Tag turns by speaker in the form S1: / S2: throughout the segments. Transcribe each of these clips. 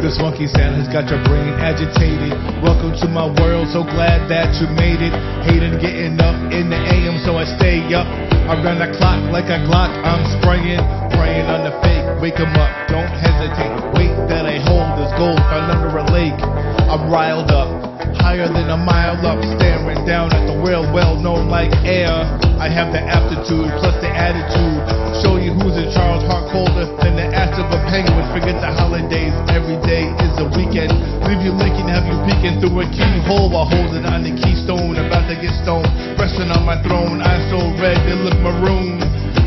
S1: This funky sound has got your brain agitated. Welcome to my world, so glad that you made it. Hating getting up in the AM, so I stay up around the clock like a Glock. I'm spraying, praying on the fake. Wake 'em up, don't hesitate. Weight that I hold is gold found under a lake. I'm riled up, higher than a mile up, staring down at the world well known like air. I have the aptitude plus the attitude. Show you who's in charge, heart colder than the ass of a penguin. Forget the holidays, every day is a weekend. Leave you linking, have you peeking through a keyhole while holding on the keystone. About to get stoned, resting on my throne. Eyes so red, they look maroon.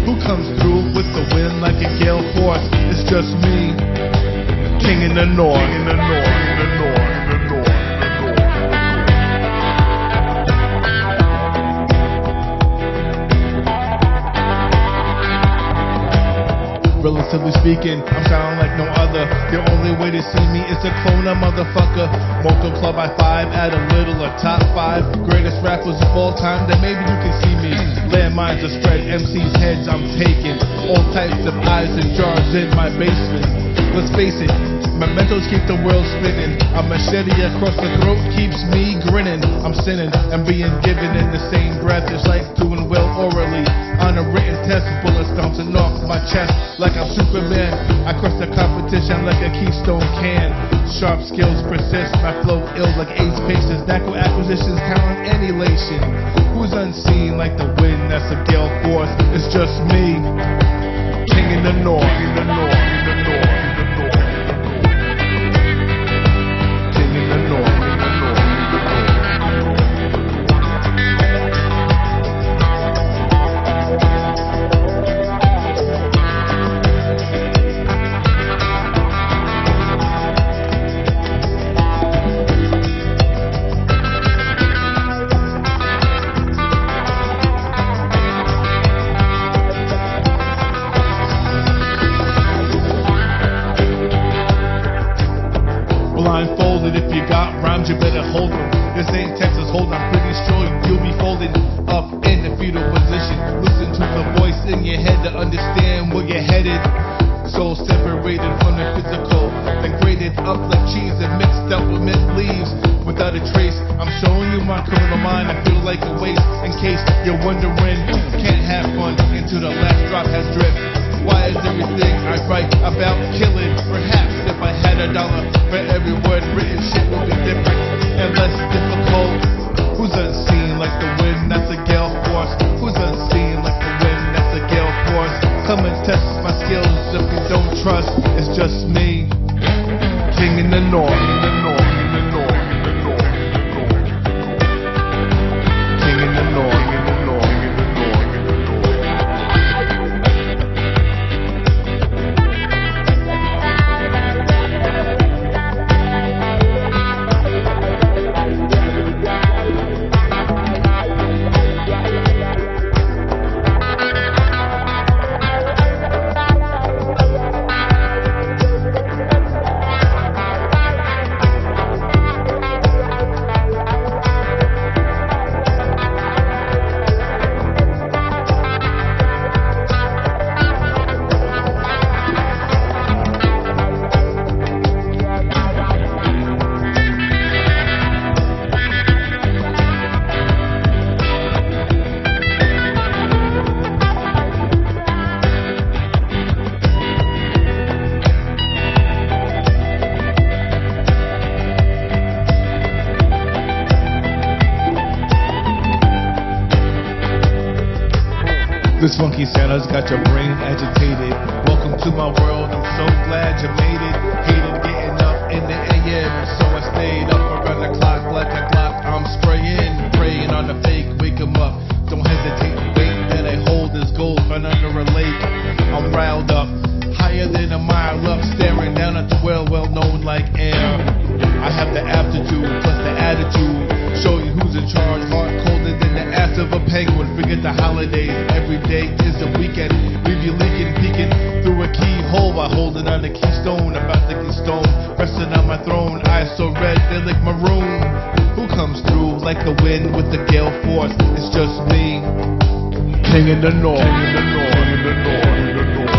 S1: Who comes through with the wind like a gale force? It's just me, king in the north. King in the north, in the north, in the north. Relatively speaking, I'm sounding like no other. The only way to see me is to clone a motherfucker. Multiply by 5, add a little, a top 5 greatest rappers of all time, then maybe you can see me. Landmines are spread, MC's heads I'm taking. All types of eyes and jars in my basement. Let's face it, mementos keep the world spinning. A machete across the throat keeps me grinning. I'm sinning and being given in the same breath. It's like doing well orally on a written test. Bullets bouncing off my chest like I'm Superman. I crush the competition like a Keystone can. Sharp skills persist, my flow ill like ace paces. Natural acquisitions, talent, and elation. Who's unseen like the wind that's a gale force? It's just me, king in the north, in the north, in the north. Blindfolded, if you got rhymes, you better hold them. This ain't Texas hold, I'm pretty sure you'll be folded up in the fetal position. Listen to the voice in your head to understand where you're headed. Soul separated from the physical, then grated up like cheese and mixed up with mint leaves. Without a trace, I'm showing you my criminal mind. I feel like a waste in case you're wondering. Can't have fun until the last drop has dripped. Why is everything I write about killing? Perhaps if I had $1 for every word written, shit would be different and less difficult. Who's unseen like the wind that's a gale force? Who's unseen like the wind that's a gale force? Come and test my skills if you don't trust. It's just me, king in the north, in the north, in the north, in the north, king in the north, in the north, in the north. This funky sound has got your brain agitated. Welcome to my world, I'm so glad you made it. Hated getting up in the AM, so I stayed up around the clock like a Glock. I'm spraying, praying on the fake, wake 'em up. Don't hesitate, the weight that I hold is gold found under a lake. I'm riled up, higher than a mile up, staring down at the well known like air. I have the aptitude plus the attitude. Show you who's in charge, heart colder than the ass of a penguin. Forget the holidays, every day is a weekend. Leave you leaking, peeking through a keyhole while holding on the keystone. About to get stoned, resting on my throne. Eyes so red, they look maroon. Who comes through like the wind with the gale force? It's just me, king in the north, king in the north, in the north, in the north.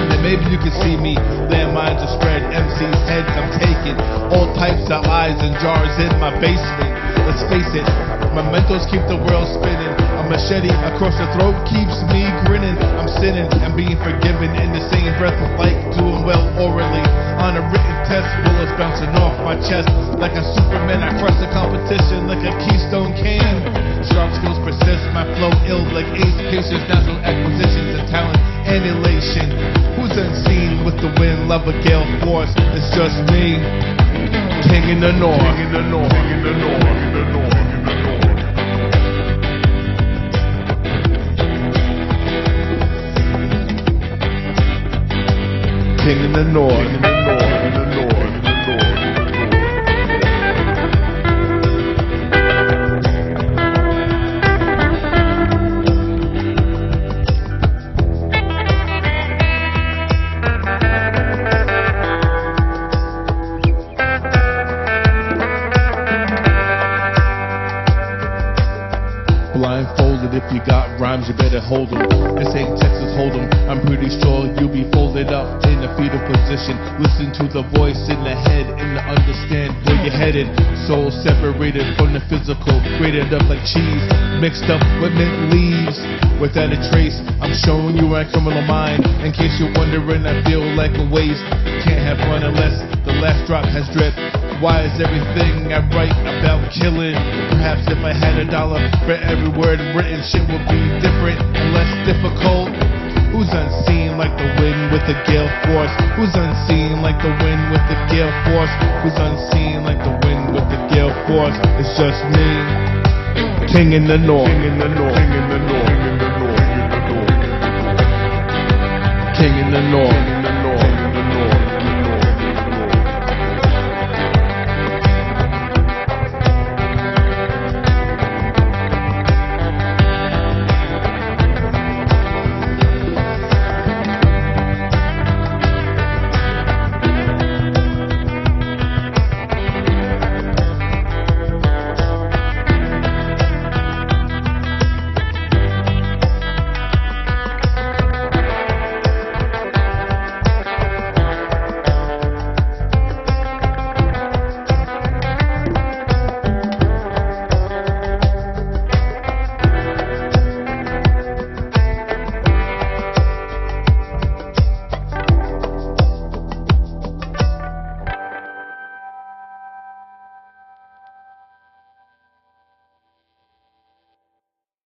S1: time that maybe you can see me. Landmines are spread, MC's heads I'm taking. All types of eyes and jars in my basement. Let's face it, my mentors keep the world spinning. A machete across the throat keeps me grinning. I'm sinning and being forgiven in the same breath, like doing well orally. On a written test, bullets bouncing off my chest. Like a Superman, I crush the competition like a Keystone cane. Sharp skills persist, my flow ill like AIDS patients. Natural acquisitions and talent annihilation. Who's unseen with the wind, love a gale force? It's just me, king in the north. King in the north. King in the north. King in the north. King in the north. King in the north. King in the north. Blindfolded, if you got rhymes, you better hold them. This ain't Texas Hold'em. I'm pretty sure you'll be folded up in a fetal position. Listen to the voice in the head and to understand where you're headed. Soul separated from the physical, grated up like cheese, mixed up with mint leaves. Without a trace, I'm showing you my criminal mind. In case you're wondering, I feel like a waste. Can't have fun unless the last drop has dripped. Why is everything I write about killing? Perhaps if I had $1 for every word written, shit would be different and less difficult. Who's unseen like the wind with the gale force? Who's unseen like the wind with the gale force? Who's unseen like the wind with the gale force? It's just me, king in the north. King in the north. King in the north. King in the north. King in the north.